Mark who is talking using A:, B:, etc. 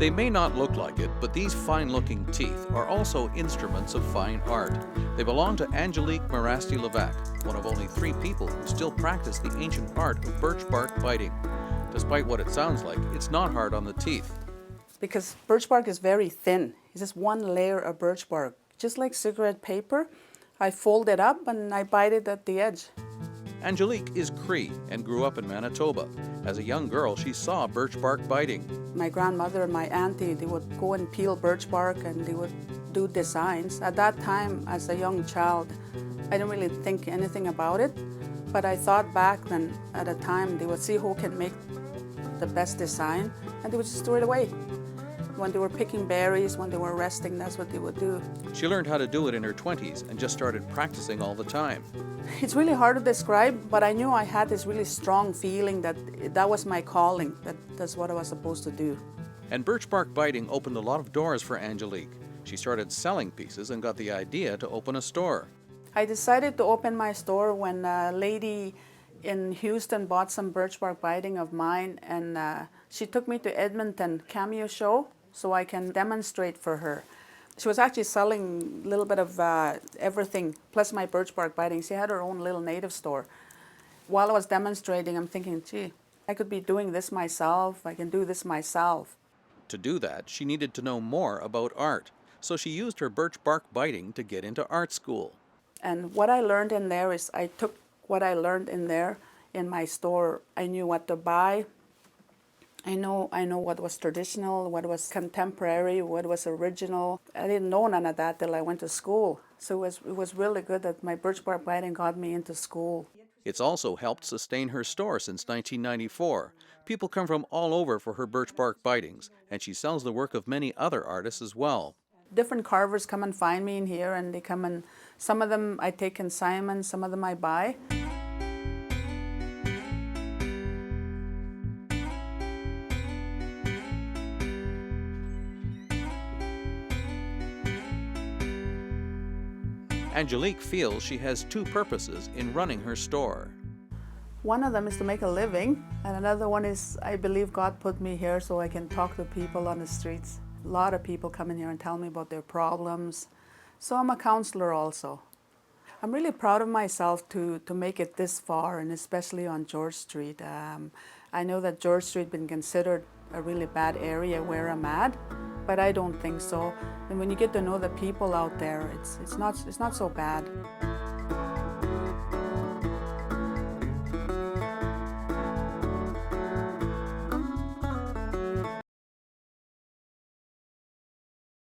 A: They may not look like it, but these fine-looking teeth are also instruments of fine art. They belong to Angelique Merasty Levac, one of only 3 people who still practice the ancient art of birch bark biting. Despite what it sounds like, it's not hard on the teeth.
B: Because birch bark is very thin. It's just one layer of birch bark. Just like cigarette paper, I fold it up and I bite it at the edge.
A: Angelique is Cree and grew up in Manitoba. As a young girl, she saw birch bark biting.
B: My grandmother and my auntie, they would go and peel birch bark and they would do designs. At that time, as a young child, I didn't really think anything about it. But I thought back then, at a time, they would see who can make the best design and they would just throw it away. When they were picking berries, when they were resting, that's what they would do.
A: She learned how to do it in her 20s and just started practicing all the time.
B: It's really hard to describe, but I knew I had this really strong feeling that that was my calling, that's what I was supposed to do.
A: And birch bark biting opened a lot of doors for Angelique. She started selling pieces and got the idea to open a store.
B: I decided to open my store when a lady in Houston bought some birch bark biting of mine, and she took me to Edmonton Cameo Show so I can demonstrate for her. She was actually selling a little bit of everything, plus my birch bark biting. She had her own little native store. While I was demonstrating, I'm thinking, gee, I could be doing this myself. I can do this myself.
A: To do that, she needed to know more about art, so she used her birch bark biting to get into art school.
B: And what I learned in there is I took what I learned in there in my store. I knew what to buy. I know what was traditional, what was contemporary, what was original. I didn't know none of that till I went to school. So it was really good that my birch bark biting got me into school.
A: It's also helped sustain her store since 1994. People come from all over for her birch bark bitings, and she sells the work of many other artists as well.
B: Different carvers come and find me in here, and they come and some of them I take consignment, some of them I buy.
A: Angelique feels she has 2 purposes in running her store.
B: One of them is to make a living, and another one is I believe God put me here so I can talk to people on the streets. A lot of people come in here and tell me about their problems. So I'm a counselor also. I'm really proud of myself to make it this far, and especially on George Street. I know that George Street has been considered a really bad area where I'm at, but I don't think so. And when you get to know the people out there, it's not so bad.